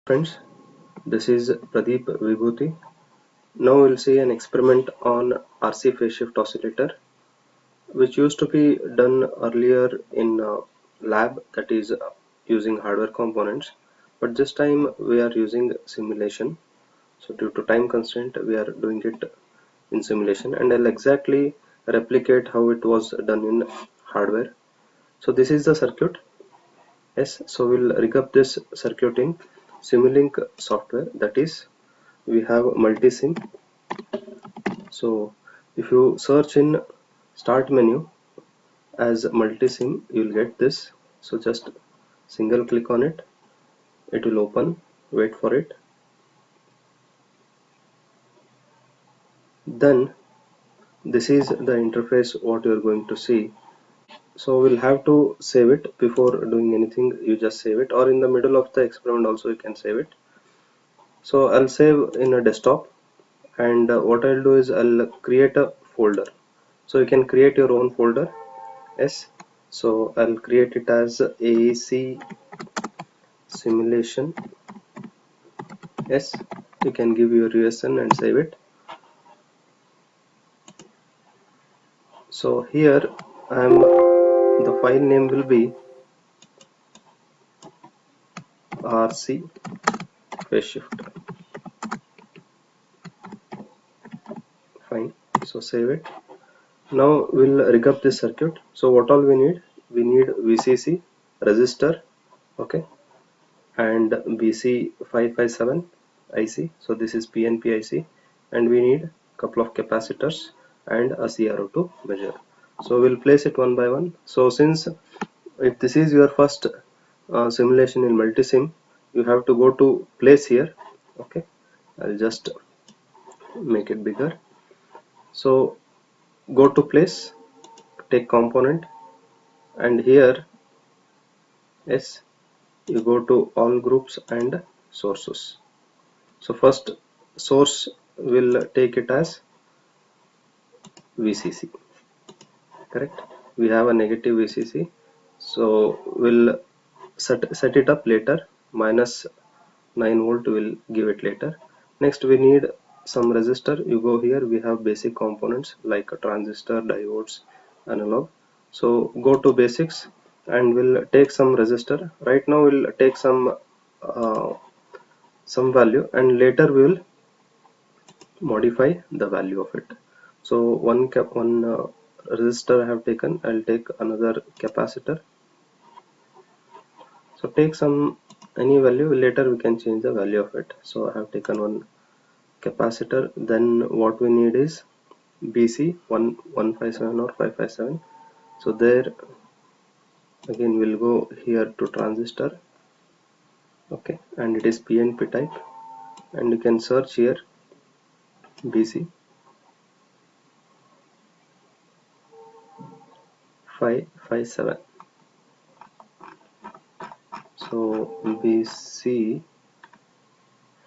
Friends, this is Pradeep Vibhuti. Now we'll see an experiment on RC phase shift oscillator, which used to be done earlier in lab, that is using hardware components, but this time we are using simulation. So due to time constraint, we are doing it in simulation, and I'll exactly replicate how it was done in hardware. So this is the circuit. Yes, so we'll rig up this circuit in Simulink software, that is we have multisim. So if you search in start menu as multisim, you'll get this. So just single click on it, it will open. Wait for it. Then this is the interface what you're going to see. So we'll have to save it before doing anything. You just save it, or in the middle of the experiment also you can save it. So I'll save in a desktop, and what I'll do is I'll create a folder. So you can create your own folder. Yes, so I'll create it as AEC simulation. Yes, you can give your USN and save it. So here the file name will be RC phase shift. Fine, so save it. Now we'll rig up this circuit. So what all we need VCC resistor, okay, and BC557 IC. So this is PNP IC, and we need couple of capacitors and a CRO to measure. So we'll place it one by one. So since if this is your first simulation in multisim, you have to go to place here. Okay, I'll just make it bigger. So go to place, take component, and here, yes, you go to all groups and sources. So first source will take it as VCC, correct? We have a negative VCC, so we'll set it up later. Minus 9 volt will give it later. Next we need some resistor. You go here, we have basic components like a transistor, diodes, analog. So go to basics and we'll take some resistor. Right now we'll take uh, some value, and later we will modify the value of it. So one resistor I have taken. I'll take another capacitor. So take some any value, later we can change the value of it. So I have taken one capacitor. Then what we need is BC 157 or 557. So there again we'll go here to transistor, okay, and it is PNP type, and you can search here BC 557. So BC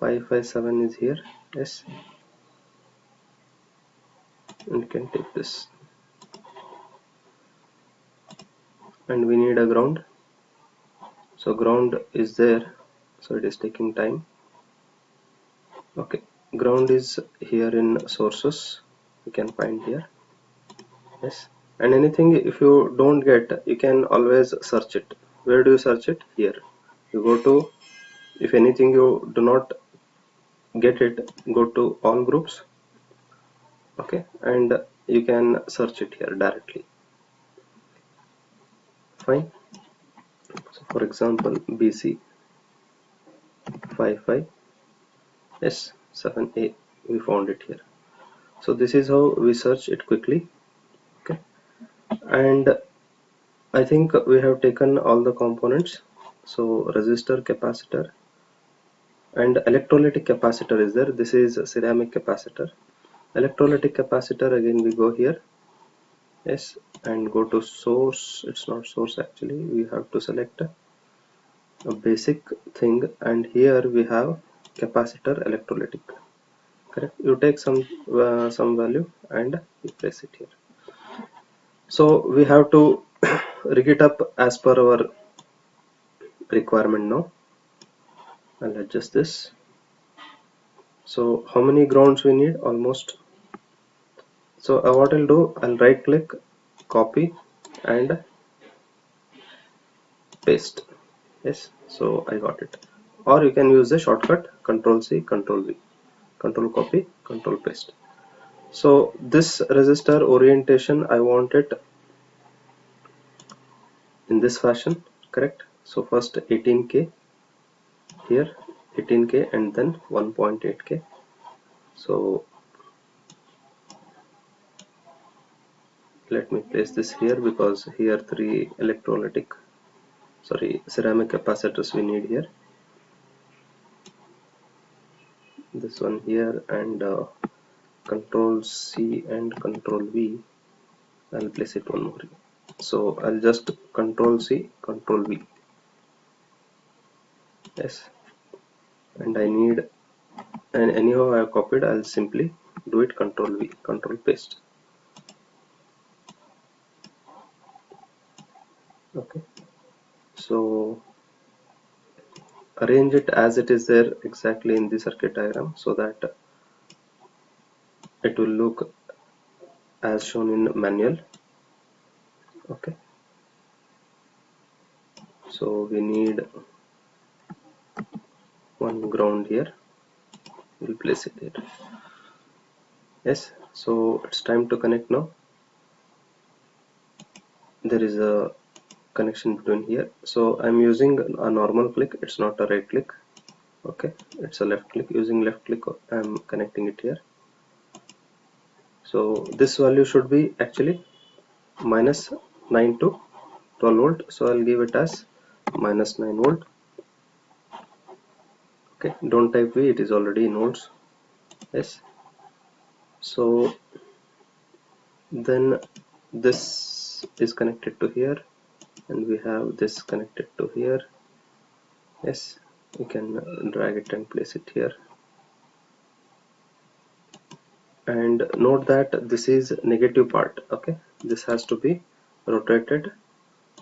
557 is here. Yes, and you can take this, and we need a ground. So ground is there, so it is taking time. Okay, ground is here in sources, you can find here. Yes, and anything if you don't get, you can always search it. Where do you search it? Here you go to, if anything you do not get it, go to all groups, okay, and you can search it here directly. Fine. So for example BC 55 S7A, we found it here. So this is how we search it quickly. Okay, and I think we have taken all the components. So resistor, capacitor, and electrolytic capacitor is there. This is a ceramic capacitor. Electrolytic capacitor, again we go here, yes, and go to source. It's not source actually, we have to select a basic thing, and here we have capacitor electrolytic, correct? You take some value and you place it here. So we have to rig it up as per our requirement now. I'll adjust this. So how many grounds we need? Almost. So what I'll do, I'll right click, copy and paste. Yes, so I got it. Or you can use the shortcut Control C, Control V, Control copy, Control paste. So this resistor orientation, I want it in this fashion, correct? So first 18K here, 18K and then 1.8K. So let me place this here because here three ceramic capacitors we need here. This one here and Control C and Control V. I'll place it one more here. So I'll just Control C, Control V. Yes, and I need, and anyhow I have copied, I'll simply do it Control V, Control paste. Okay, so arrange it as it is there exactly in the circuit diagram so that it will look as shown in manual. Okay, so we need one ground here, we'll place it here. Yes, so it's time to connect now. There is a connection between here, so I'm using a normal click, it's not a right click. Okay, it's a left click. Using left click I'm connecting it here. So this value should be actually minus 9 to 12 volt, so I'll give it as minus 9 volt. Okay, don't type V, it is already in volts. Yes, so then this is connected to here and we have this connected to here. Yes, you can drag it and place it here, and note that this is negative part. Okay, this has to be rotated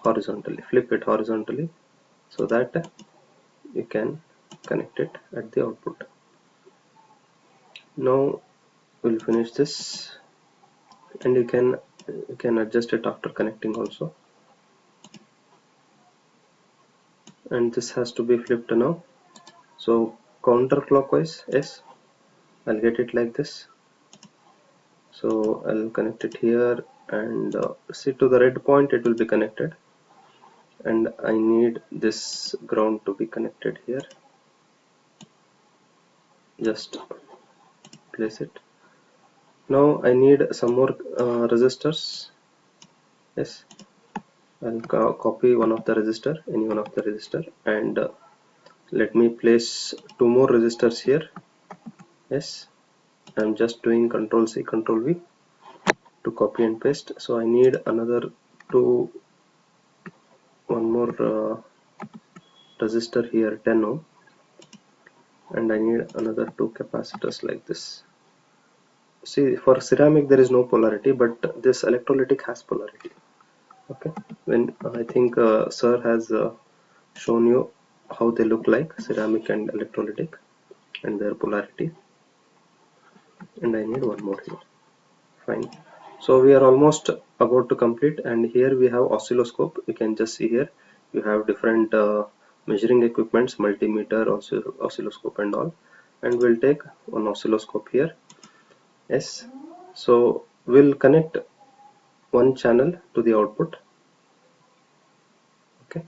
horizontally, flip it horizontally so that you can connect it at the output. Now we'll finish this, and you can adjust it after connecting also, and this has to be flipped now. So counterclockwise, yes, I'll get it like this. So I'll connect it here and see, to the red point it will be connected, and I need this ground to be connected here. Just place it. Now I need some more resistors. Yes, I'll copy one of the resistor, any one of the resistor, and let me place two more resistors here. Yes, I'm just doing Control C, Control V to copy and paste. So I need another one more resistor here, 10 ohm, and I need another two capacitors like this. See, for ceramic there is no polarity, but this electrolytic has polarity. Okay, when I think sir has shown you how they look like, ceramic and electrolytic, and their polarity. And I need one more here. Fine, so we are almost about to complete, and here we have oscilloscope. You can just see here you have different measuring equipments, multimeter, oscilloscope and all, and we'll take one oscilloscope here. Yes, so we'll connect one channel to the output. Okay,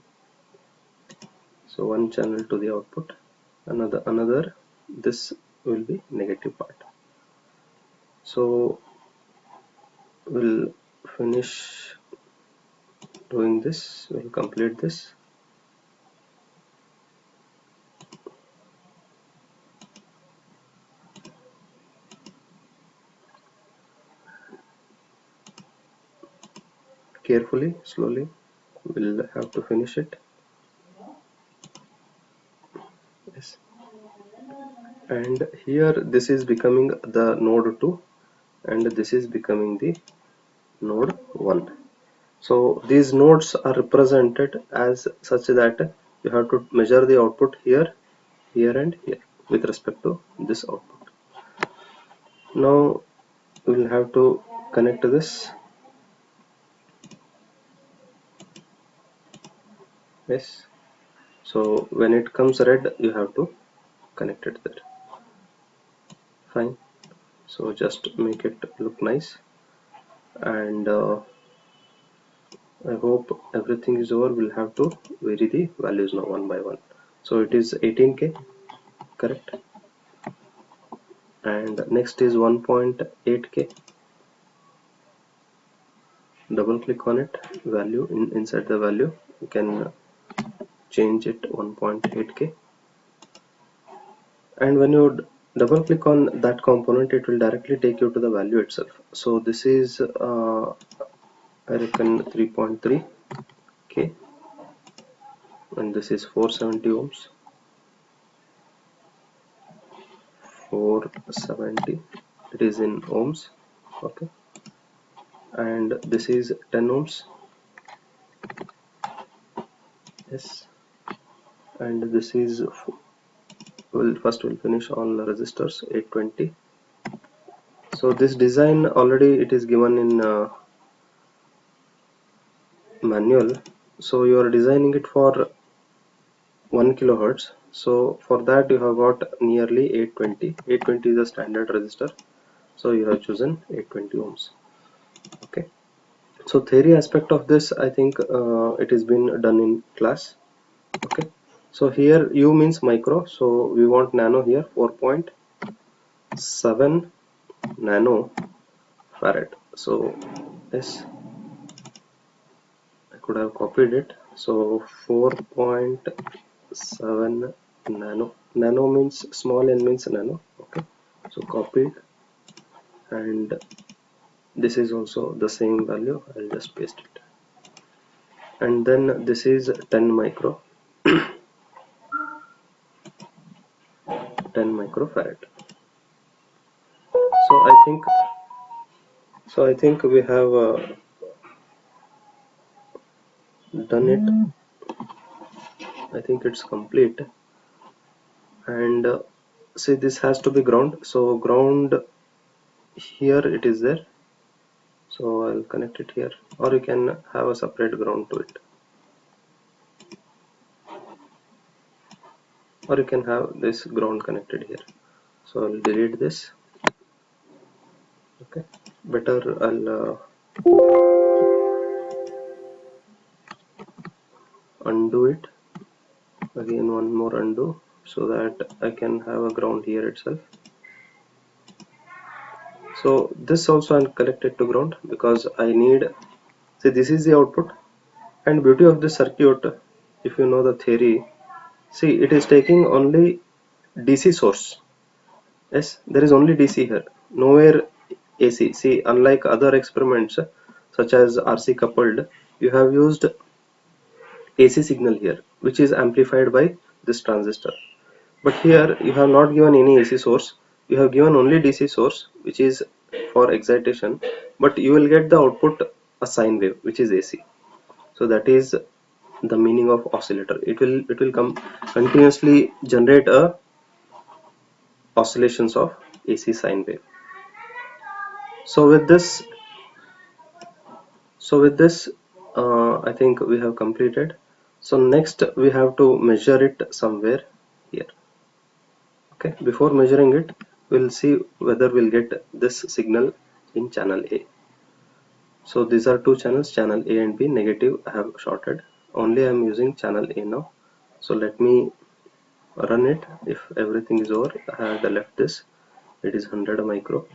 so one channel to the output, another this will be negative part. So we'll finish doing this, we'll complete this. Carefully, slowly, we'll have to finish it. Yes, and here this is becoming the node 2 and this is becoming the node 1. So these nodes are represented as such that you have to measure the output here here and here with respect to this output. Now we'll have to connect this. Yes, so when it comes red, you have to connect it there. Fine. So just make it look nice, and I hope everything is over. We'll have to vary the values now one by one. So it is 18K, correct, and next is 1.8K. Double click on it, value inside the value you can change it 1.8K, and when you double click on that component, it will directly take you to the value itself. So this is I reckon 3.3K, and this is 470 ohms. 470, it is in ohms, okay, and this is 10 ohms. Yes, and this is we'll finish all the resistors 820. So this design already it is given in manual, so you are designing it for 1 kilohertz. So for that you have got nearly 820. 820 is a standard resistor, so you have chosen 820 ohms. Okay, so theory aspect of this, I think it has been done in class. Okay, so here U means micro, so we want nano here, 4.7 nano farad. So yes, I could have copied it. So 4.7 nano. Nano means small, n means nano. Okay, so copied, and this is also the same value. I'll just paste it, and then this is 10 micro. 10 microfarad. So I think we have done it. I think it's complete, and see, this has to be ground, so ground here it is there, so I'll connect it here, or you can have a separate ground to it, or you can have this ground connected here. So I'll delete this. Okay, better I'll undo it again, one more undo, so that I can have a ground here itself. So this also I'm connected to ground because I need, see, this is the output, and beauty of this circuit, if you know the theory, see, it is taking only DC source. Yes, there is only DC here, nowhere AC. See, unlike other experiments such as RC coupled, you have used AC signal here, which is amplified by this transistor. But here you have not given any AC source, you have given only DC source, which is for excitation, but you will get the output a sine wave, which is AC. So that is the meaning of oscillator. It will come continuously generate a oscillations of AC sine wave. So with this I think we have completed. So next we have to measure it somewhere here. Okay, before measuring it, we'll see whether we'll get this signal in channel A. So these are two channels, channel A and B. Negative I have shorted, only I am using channel A now. So let me run it. If everything is over, I had left this, it is 100 micro.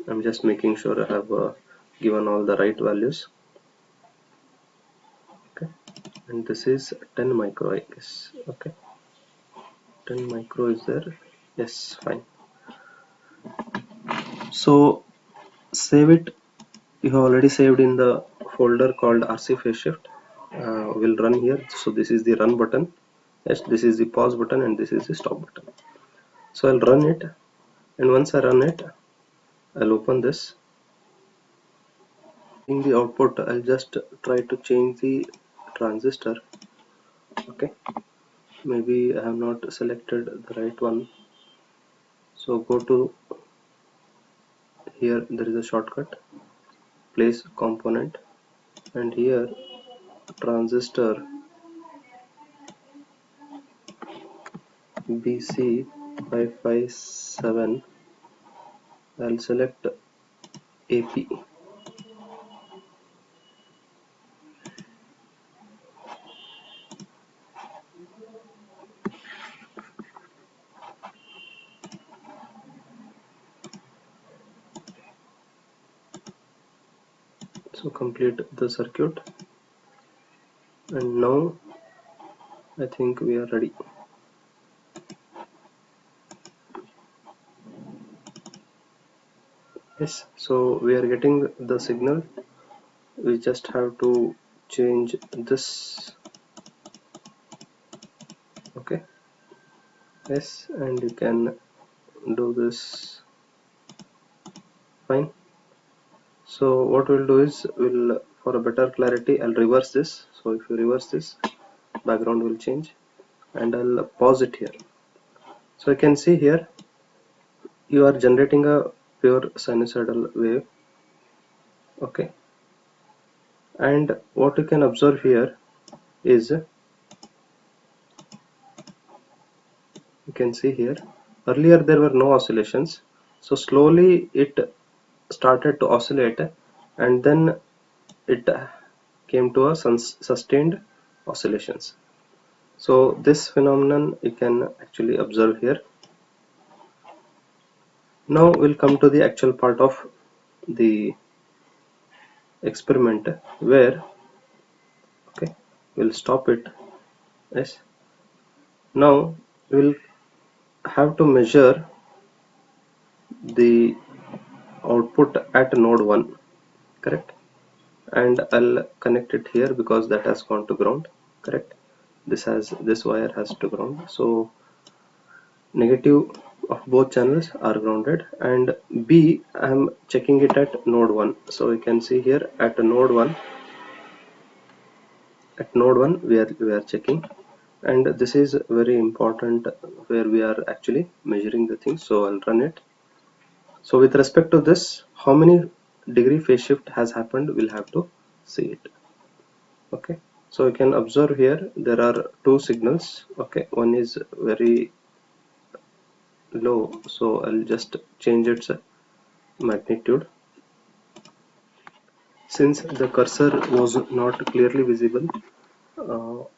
I'm just making sure I have given all the right values. Okay, and this is 10 micro, I guess. Okay, 10 micro is there. Yes, fine. So save it. You have already saved in the folder called RC phase shift. We'll run here. So this is the run button. Yes, this is the pause button, and this is the stop button. So I'll run it, and once I run it, I'll open this. In the output, I'll just try to change the transistor. Okay, maybe I have not selected the right one. So go to here, there is a shortcut, place component, and here transistor BC557, I'll select AP. So complete the circuit, and now I think we are ready. Yes, so we are getting the signal. We just have to change this. Okay, yes, and you can do this. Fine. So what we'll do is, for a better clarity, I'll reverse this. So if you reverse this, background will change, and I'll pause it here. So you can see here you are generating a pure sinusoidal wave. Okay, and what you can observe here is, you can see here, earlier there were no oscillations, so slowly it started to oscillate, and then it came to a sustained oscillations. So this phenomenon you can actually observe here. Now we'll come to the actual part of the experiment, where, okay, we'll stop it. Yes, now we'll have to measure the output at node 1, correct, and I'll connect it here because that has gone to ground, correct. This wire has to ground, so negative of both channels are grounded, and B, I am checking it at node 1. So you can see here at node 1, we are checking, and this is very important, where we are actually measuring the thing. So I'll run it. So with respect to this, how many degree phase shift has happened, we'll have to see it. Okay, so you can observe here there are two signals. Okay, one is very low, so I'll just change its magnitude. Since the cursor was not clearly visible, I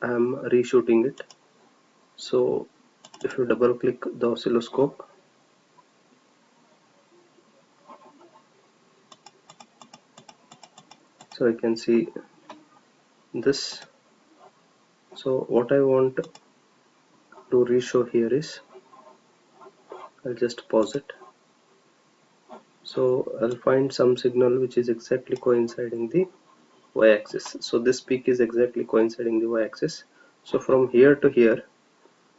am reshooting it. So if you double click the oscilloscope, so you can see this. So what I want to reshow here is, I'll just pause it. So I'll find some signal which is exactly coinciding the y-axis. So this peak is exactly coinciding the y-axis. So from here to here,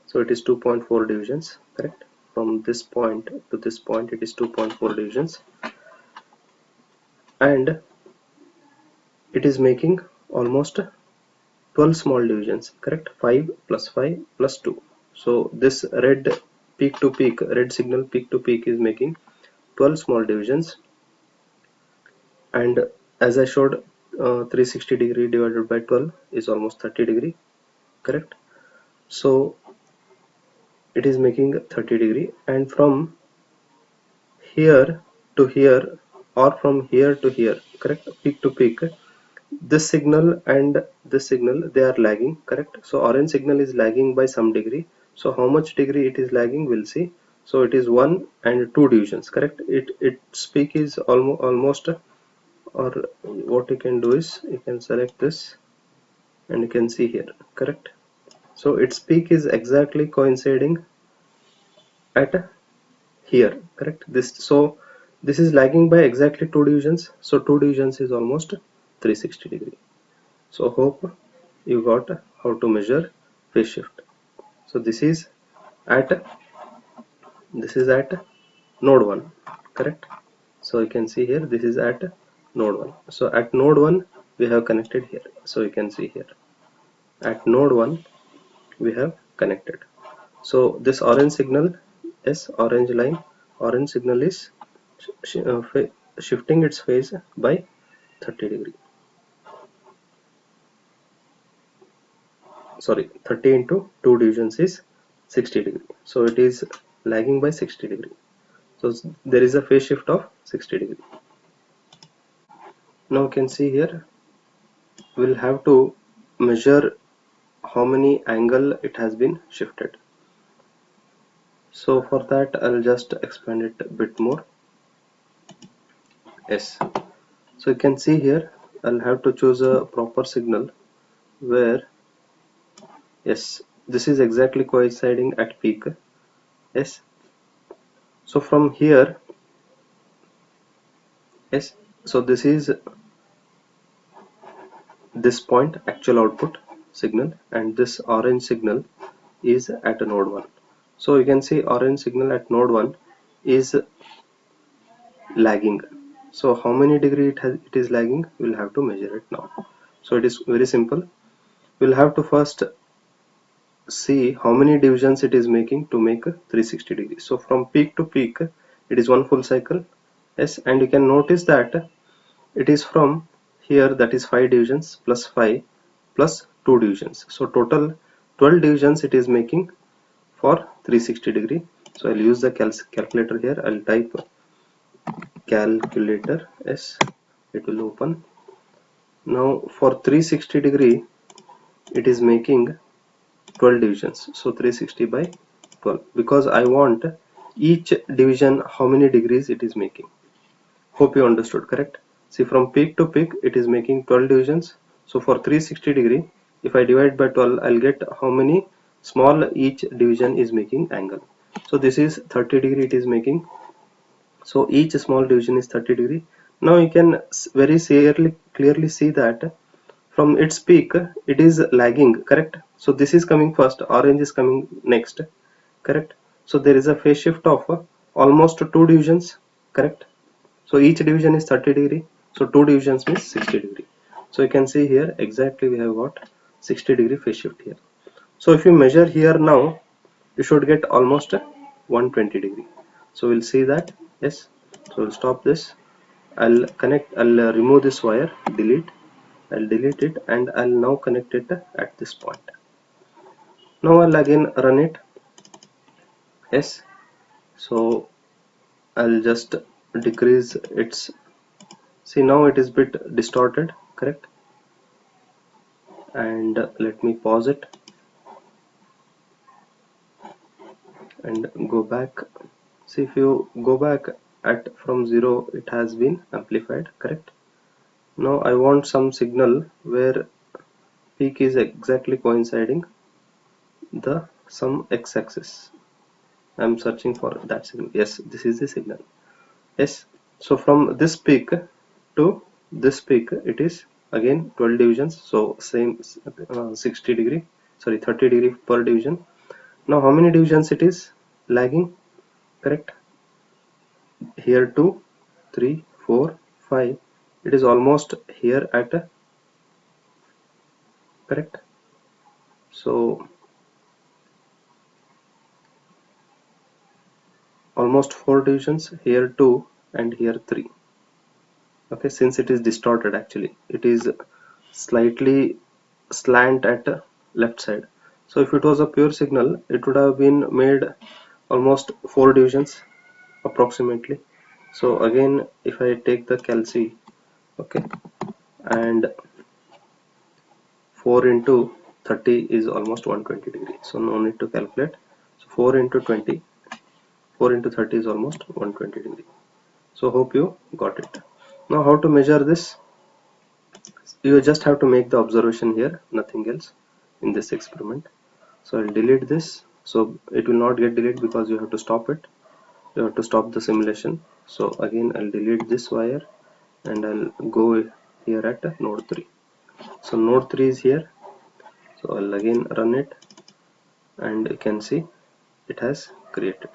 so it is 2.4 divisions, correct. From this point to this point, it is 2.4 divisions, and it is making almost 12 small divisions, correct. 5 plus 5 plus 2. So this red peak to peak, red signal peak to peak is making 12 small divisions, and as I showed, 360 degree divided by 12 is almost 30 degree, correct. So it is making 30 degree, and from here to here, or from here to here, correct, peak to peak, this signal and this signal, they are lagging, correct. So orange signal is lagging by some degree. So how much degree it is lagging, we'll see. So it is 1 and 2 divisions, correct. Its peak is almost, or what you can do is, you can select this and you can see here, correct. So its peak is exactly coinciding at here, correct. This is lagging by exactly 2 divisions. So 2 divisions is almost 360 degree. So hope you got how to measure phase shift. So at this is at node 1, correct. So you can see here, this is at node 1. So at node 1 we have connected here. So you can see here at node 1 we have connected. So this orange signal, orange line, orange signal is shifting its phase by 30 degree. Sorry, 30 into 2 divisions is 60 degree. So it is lagging by 60 degree. So there is a phase shift of 60 degree. Now you can see here, we'll have to measure how many angle it has been shifted. So for that I'll just expand it a bit more. Yes, so you can see here I'll have to choose a proper signal where, yes, this is exactly coinciding at peak. Yes, so from here, yes, so this is this point actual output signal, and this orange signal is at a node 1. So you can see orange signal at node 1 is lagging. So how many degree it is lagging, we'll have to measure it now. So it is very simple. We'll have to first see how many divisions it is making to make a 360 degrees. So from peak to peak it is one full cycle. Yes, and you can notice that it is from here, that is 5 divisions plus 5 plus 2 divisions. So total 12 divisions it is making for 360 degree. So I'll use the calculator here. I'll type calculator. Yes, it will open. Now for 360 degree it is making 12 divisions. So 360 by 12, because I want each division how many degrees it is making. Hope you understood, correct? See, from peak to peak it is making 12 divisions. So for 360 degree, if I divide by 12, I'll get how many small each division is making angle. So this is 30 degree it is making. So each small division is 30 degree. Now you can very clearly see that from its peak it is lagging, correct? So this is coming first, orange is coming next, correct? So there is a phase shift of almost 2 divisions, correct? So each division is 30 degree, so 2 divisions means 60 degree. So you can see here exactly we have got 60 degree phase shift here. So if you measure here now, you should get almost 120 degree. So we'll see that. Yes, so we'll stop this. I'll remove this wire, I'll delete it, and I'll now connect it at this point. Now I'll again run it. Yes, so I'll just decrease its, see now it is bit distorted, correct? And let me pause it and go back. See, if you go back at from 0, it has been amplified, correct? Now I want some signal where peak is exactly coinciding the some x-axis. I'm searching for that signal. Yes, this is the signal. Yes, so from this peak to this peak it is again 12 divisions, so same 60 degree, sorry 30 degree per division. Now how many divisions it is lagging, correct? Here 2, 3, 4, 5, it is almost here at a, correct? So almost 4 divisions, here 2 and here 3. Okay, since it is distorted, actually it is slightly slant at left side. So if it was a pure signal, it would have been made almost 4 divisions approximately. So again, if I take the calci, okay, and 4 into 30 is almost 120 degree, so no need to calculate. So 4 into 20, 4 into 30 is almost 120 degree. So hope you got it. Now how to measure this? You just have to make the observation here, nothing else in this experiment. So I'll delete this. So it will not get deleted because you have to stop it. You have to stop the simulation. So again I'll delete this wire and I'll go here at node 3. So node 3 is here. So I'll again run it and you can see it has created.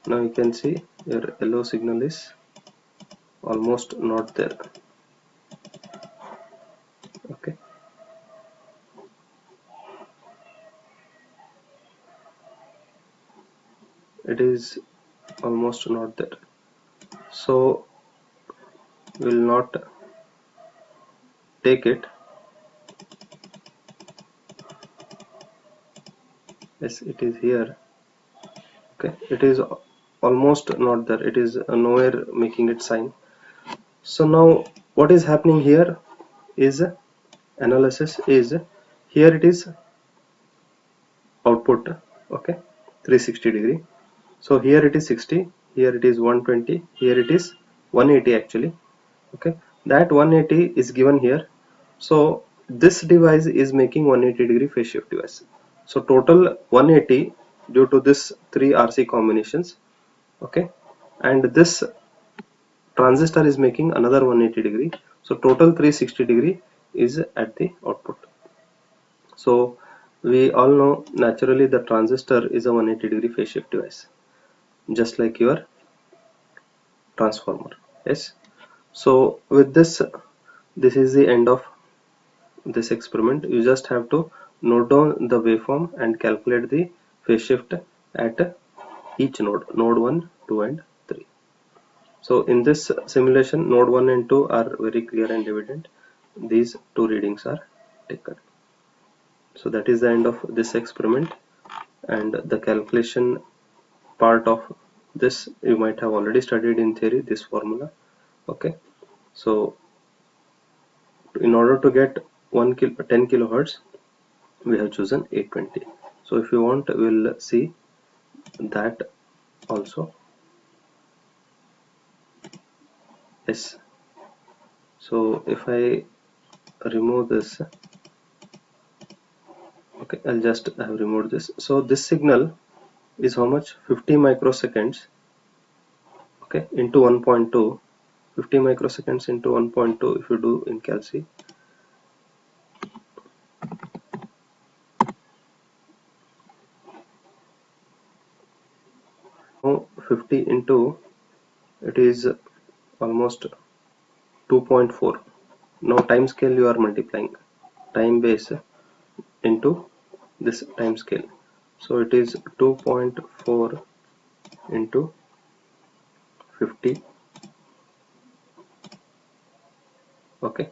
Now you can see your yellow signal is almost not there. Okay. it is almost not there, so will not take it. Yes, it is here. Okay, it is almost not there, it is nowhere making it sign. So now what is happening here is analysis is here, it is output, okay, 360 degree. So here it is 60, here it is 120, here it is 180 actually. Okay, that 180 is given here. So this device is making 180-degree phase shift device. So total 180 due to this 3 RC combinations. Okay, and this transistor is making another 180-degree. So total 360-degree is at the output. So we all know naturally the transistor is a 180-degree phase shift device, just like your transformer. Yes. So with this, this is the end of this experiment. You just have to note down the waveform and calculate the phase shift at each node, node 1, 2 and 3. So in this simulation, node 1 and 2 are very clear and evident. These two readings are taken. So that is the end of this experiment, and the calculation part of this you might have already studied in theory, this formula. Okay, so in order to get 10 kilohertz, we have chosen 820. So if you want, we'll see that also. Yes, so if I remove this, okay, I'll just have removed this. So this signal is how much? 50 microseconds, okay, into 1.2. 50 microseconds into 1.2, if you do in Calci, now 50 into, it is almost 2.4. Now time scale you are multiplying, time base into this time scale, so it is 2.4 into 50, okay,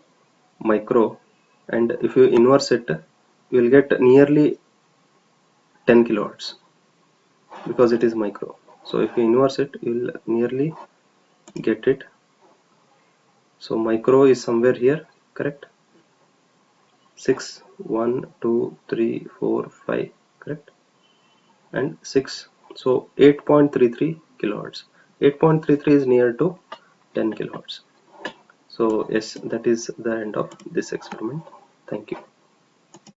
micro, and if you inverse it, you will get nearly 10 kilohertz because it is micro. So if you inverse it, you will nearly get it. So micro is somewhere here, correct? 6, 1, 2, 3, 4, 5, correct? And 6, so 8.33 kilohertz. 8.33 is near to 10 kilohertz. So yes, that is the end of this experiment. Thank you.